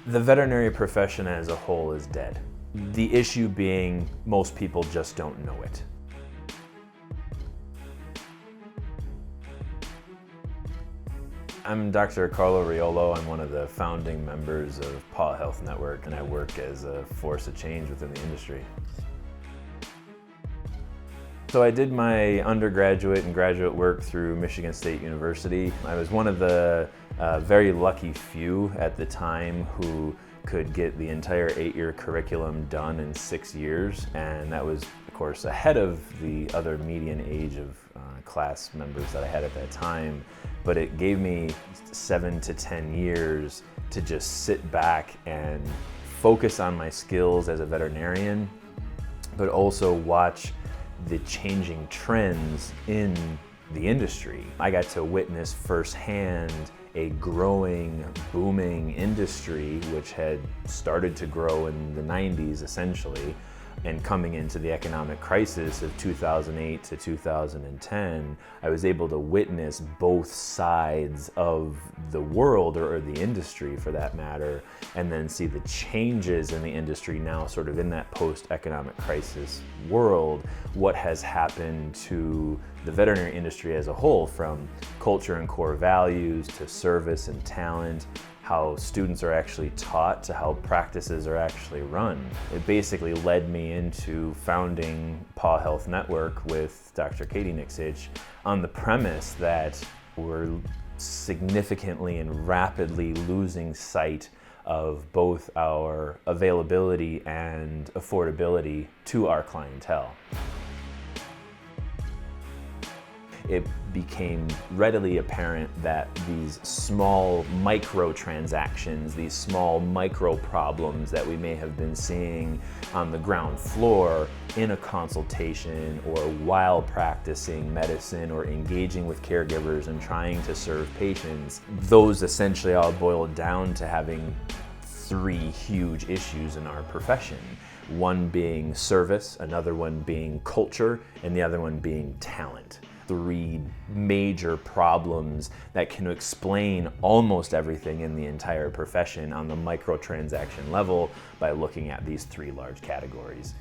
The veterinary profession as a whole is dead. The issue being most people just don't know it. I'm Dr. Carlo Riolo. I'm one of the founding members of Paw Health Network, and I work as a force of change within the industry. So I did my undergraduate and graduate work through Michigan State University. I was one of the very lucky few at the time who could get the entire 8-year curriculum done in 6 years, and that was, of course, ahead of the other median age of class members that I had at that time. But it gave me 7 to 10 years to just sit back and focus on my skills as a veterinarian, but also watch the changing trends in the industry. I got to witness firsthand a growing, booming industry which had started to grow in the 90s essentially, and coming into the economic crisis of 2008 to 2010, I was able to witness both sides of the world, or the industry for that matter, and then see the changes in the industry now sort of in that post-economic crisis world, what has happened to the veterinary industry as a whole, from culture and core values to service and talent, how students are actually taught to how practices are actually run. It basically led me into founding Paw Health Network with Dr. Katie Nixich on the premise that we're significantly and rapidly losing sight of both our availability and affordability to our clientele. It became readily apparent that these small micro transactions, these small micro problems that we may have been seeing on the ground floor in a consultation or while practicing medicine or engaging with caregivers and trying to serve patients, those essentially all boiled down to having 3 huge issues in our profession. One being service, another one being culture, and the other one being talent. 3 major problems that can explain almost everything in the entire profession on the microtransaction level by looking at these 3 large categories.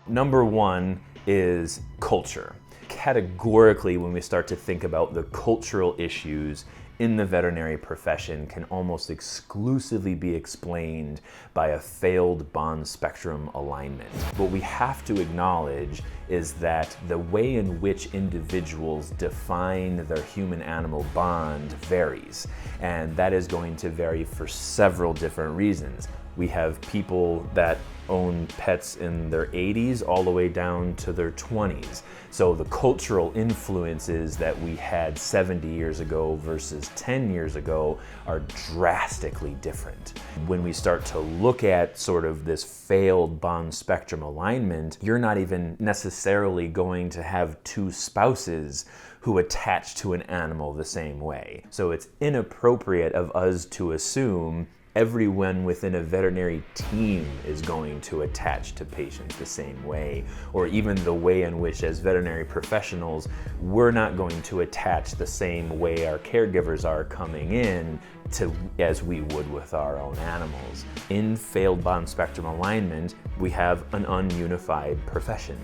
Number 1 is culture. Categorically, when we start to think about the cultural issues in the veterinary profession, can almost exclusively be explained by a failed bond spectrum alignment. What we have to acknowledge is that the way in which individuals define their human-animal bond varies, and that is going to vary for several different reasons. We have people that own pets in their 80s all the way down to their 20s. So the cultural influences that we had 70 years ago versus 10 years ago are drastically different. When we start to look at sort of this failed bond spectrum alignment, you're not even necessarily going to have 2 spouses who attach to an animal the same way. So it's inappropriate of us to assume everyone within a veterinary team is going to attach to patients the same way, or even the way in which, as veterinary professionals, we're not going to attach the same way our caregivers are coming in to as we would with our own animals. In failed bond spectrum alignment, we have an ununified profession.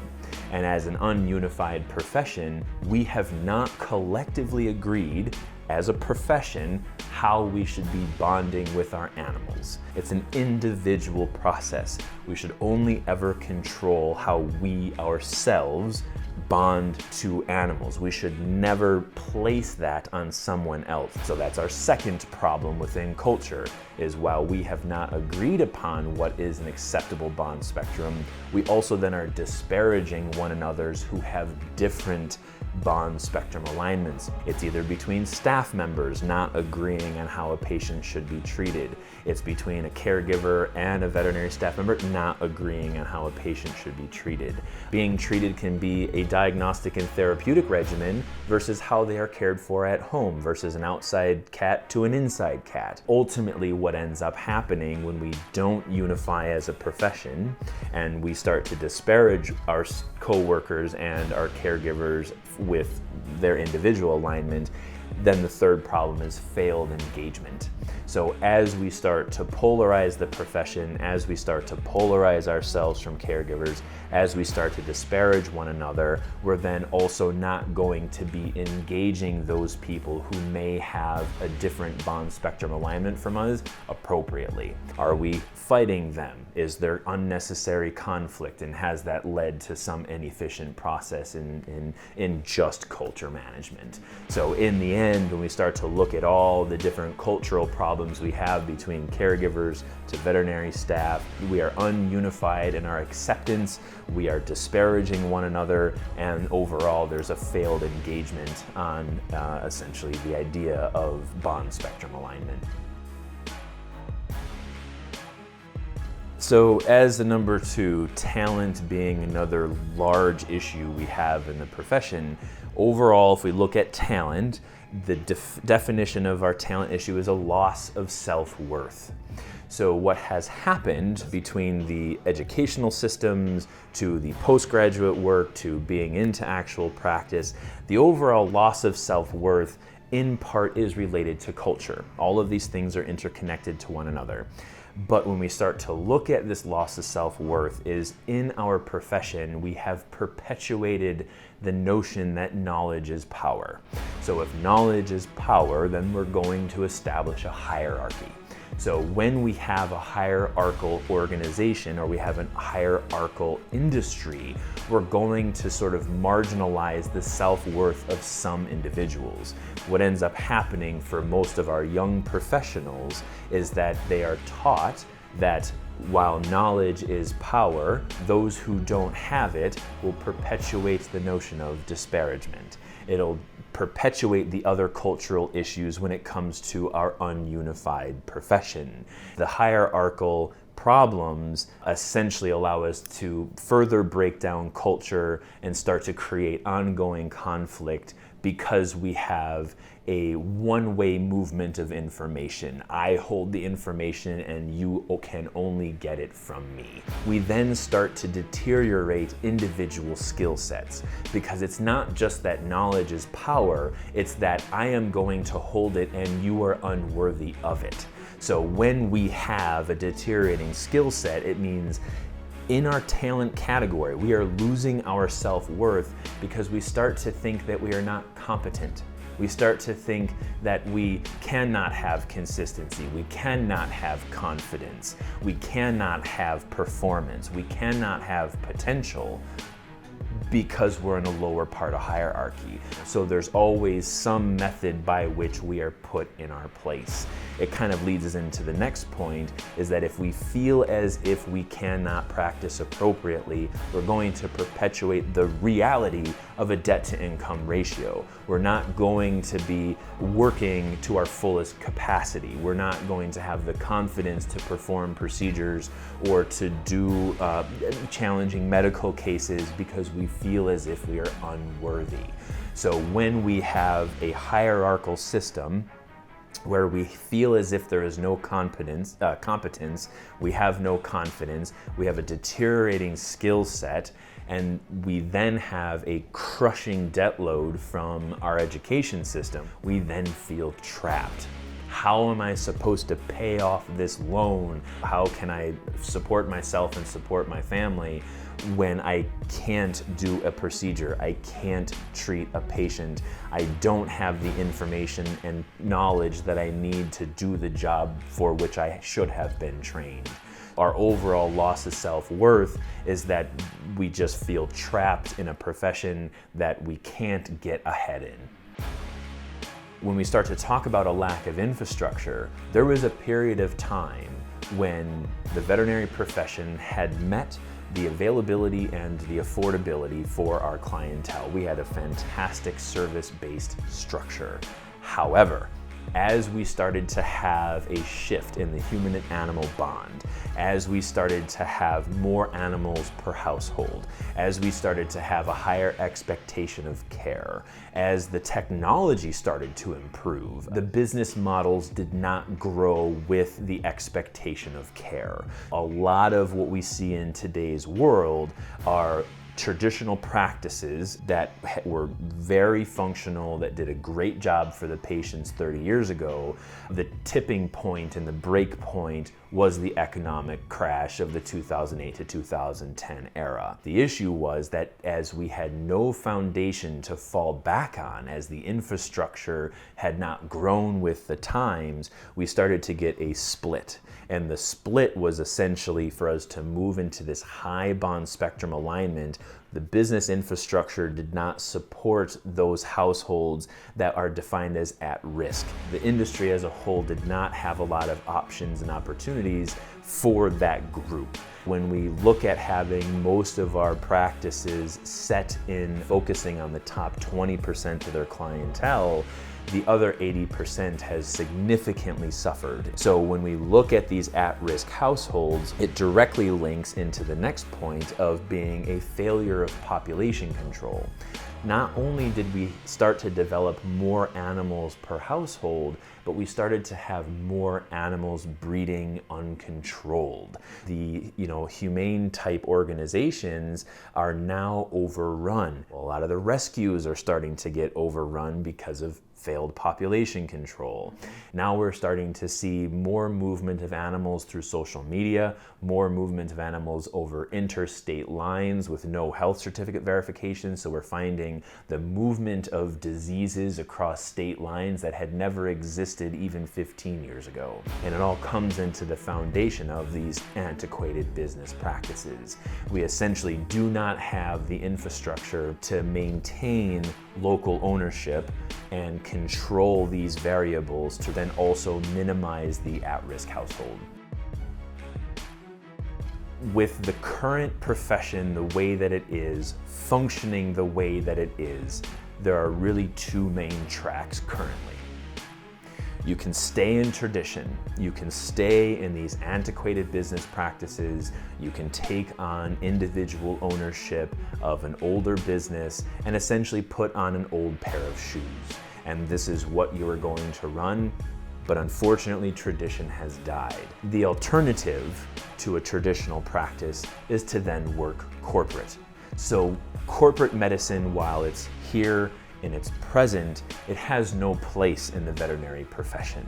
And as an ununified profession, we have not collectively agreed as a profession how we should be bonding with our animals. It's an individual process. We should only ever control how we ourselves bond to animals. We should never place that on someone else. So that's our second problem within culture, is while we have not agreed upon what is an acceptable bond spectrum, we also then are disparaging one another's who have different bond spectrum alignments. It's either between staff members not agreeing on how a patient should be treated. It's between a caregiver and a veterinary staff member not agreeing on how a patient should be treated. Being treated can be a diagnostic and therapeutic regimen versus how they are cared for at home versus an outside cat to an inside cat. Ultimately, what ends up happening when we don't unify as a profession and we start to disparage our co-workers and our caregivers with their individual alignment, then the third problem is failed engagement. So as we start to polarize the profession, as we start to polarize ourselves from caregivers, as we start to disparage one another, we're then also not going to be engaging those people who may have a different bond spectrum alignment from us appropriately. Are we fighting them? Is there unnecessary conflict, and has that led to some inefficient process in just culture management? So in the end, when we start to look at all the different cultural problems we have between caregivers to veterinary staff, we are ununified in our acceptance, we are disparaging one another, and overall there's a failed engagement on essentially the idea of bond spectrum alignment. So as the number two, talent being another large issue we have in the profession, overall, if we look at talent, the definition of our talent issue is a loss of self-worth. So what has happened between the educational systems to the postgraduate work to being into actual practice, the overall loss of self-worth in part is related to culture. All of these things are interconnected to one another. But when we start to look at this loss of self-worth, is in our profession, we have perpetuated the notion that knowledge is power. So if knowledge is power, then we're going to establish a hierarchy. So when we have a hierarchical organization or we have a hierarchical industry, we're going to sort of marginalize the self-worth of some individuals. What ends up happening for most of our young professionals is that they are taught that while knowledge is power, those who don't have it will perpetuate the notion of disparagement. It'll perpetuate the other cultural issues when it comes to our ununified profession. The hierarchical problems essentially allow us to further break down culture and start to create ongoing conflict because we have a one-way movement of information. I hold the information and you can only get it from me. We then start to deteriorate individual skill sets because it's not just that knowledge is power, it's that I am going to hold it and you are unworthy of it. So when we have a deteriorating skill set, it means in our talent category, we are losing our self-worth because we start to think that we are not competent. We start to think that we cannot have consistency, we cannot have confidence, we cannot have performance, we cannot have potential because we're in a lower part of hierarchy. So there's always some method by which we are put in our place. It kind of leads us into the next point, is that if we feel as if we cannot practice appropriately, we're going to perpetuate the reality of a debt-to-income ratio. We're not going to be working to our fullest capacity. We're not going to have the confidence to perform procedures or to do challenging medical cases because we feel as if we are unworthy. So when we have a hierarchical system where we feel as if there is no competence, we have no confidence, we have a deteriorating skill set, and we then have a crushing debt load from our education system, we then feel trapped. How am I supposed to pay off this loan? How can I support myself and support my family when I can't do a procedure? I can't treat a patient. I don't have the information and knowledge that I need to do the job for which I should have been trained. Our overall loss of self-worth is that we just feel trapped in a profession that we can't get ahead in. When we start to talk about a lack of infrastructure, there was a period of time when the veterinary profession had met the availability and the affordability for our clientele. We had a fantastic service-based structure. However, as we started to have a shift in the human and animal bond, as we started to have more animals per household, as we started to have a higher expectation of care, as the technology started to improve, the business models did not grow with the expectation of care. A lot of what we see in today's world are traditional practices that were very functional, that did a great job for the patients 30 years ago. The tipping point and the break point was the economic crash of the 2008 to 2010 era. The issue was that as we had no foundation to fall back on, as the infrastructure had not grown with the times, we started to get a split. And the split was essentially for us to move into this high bond spectrum alignment. The business infrastructure did not support those households that are defined as at risk. The industry as a whole did not have a lot of options and opportunities for that group. When we look at having most of our practices set in focusing on the top 20% of their clientele, the other 80% has significantly suffered. So when we look at these at-risk households, it directly links into the next point of being a failure of population control. Not only did we start to develop more animals per household, but we started to have more animals breeding uncontrolled. The humane type organizations are now overrun. A lot of the rescues are starting to get overrun because of failed population control. Now we're starting to see more movement of animals through social media, more movement of animals over interstate lines with no health certificate verification. So we're finding the movement of diseases across state lines that had never existed even 15 years ago. And it all comes into the foundation of these antiquated business practices. We essentially do not have the infrastructure to maintain local ownership and control these variables to then also minimize the at-risk household. With the current profession the way that it is, functioning the way that it is, there are really two main tracks currently. You can stay in tradition, you can stay in these antiquated business practices, you can take on individual ownership of an older business and essentially put on an old pair of shoes. And this is what you are going to run, but unfortunately tradition has died. The alternative to a traditional practice is to then work corporate. So corporate medicine, while it's here in its present, it has no place in the veterinary profession.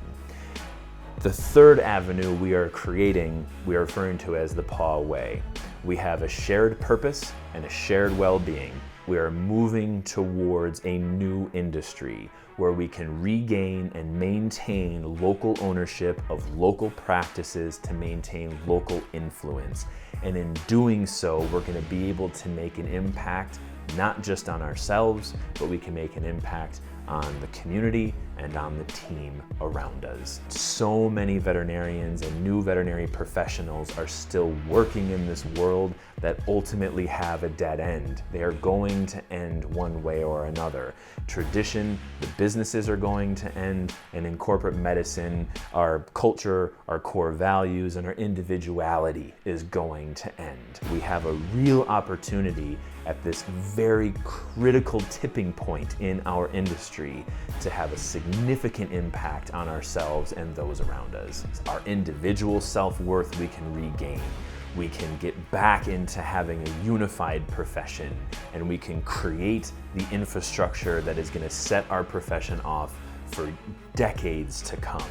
The third avenue we are creating, we are referring to as the Paw Way. We have a shared purpose and a shared well-being. We are moving towards a new industry where we can regain and maintain local ownership of local practices to maintain local influence. And in doing so, we're going to be able to make an impact not just on ourselves, but we can make an impact on the community and on the team around us. So many veterinarians and new veterinary professionals are still working in this world that ultimately have a dead end. They are going to end one way or another. Tradition, the businesses are going to end, and in corporate medicine, our culture, our core values, and our individuality is going to end. We have a real opportunity at this very critical tipping point in our industry to have a significant impact on ourselves and those around us. Our individual self-worth we can regain. We can get back into having a unified profession, and we can create the infrastructure that is going to set our profession off for decades to come.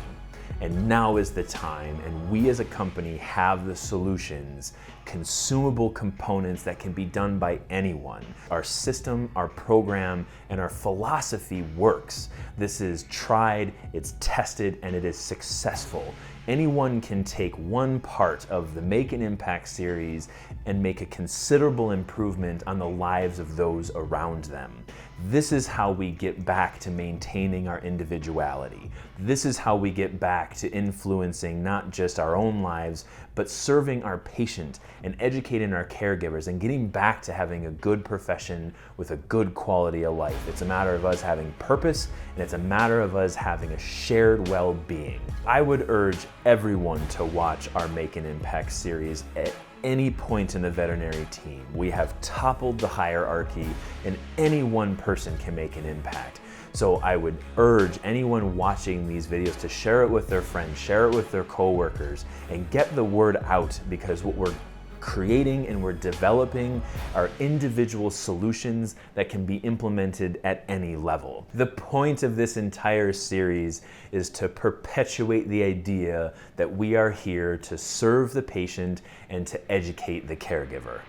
And now is the time, and we as a company have the solutions, consumable components that can be done by anyone. Our system, our program, and our philosophy works. This is tried, it's tested, and it is successful. Anyone can take one part of the Make an Impact series and make a considerable improvement on the lives of those around them. This is how we get back to maintaining our individuality. This is how we get back to influencing not just our own lives, but serving our patient and educating our caregivers and getting back to having a good profession with a good quality of life. It's a matter of us having purpose, and it's a matter of us having a shared well-being. I would urge everyone to watch our Make an Impact series at any point in the veterinary team. We have toppled the hierarchy, and any one person can make an impact. So I would urge anyone watching these videos to share it with their friends, share it with their coworkers, and get the word out, because what we're creating and we're developing are individual solutions that can be implemented at any level. The point of this entire series is to perpetuate the idea that we are here to serve the patient and to educate the caregiver.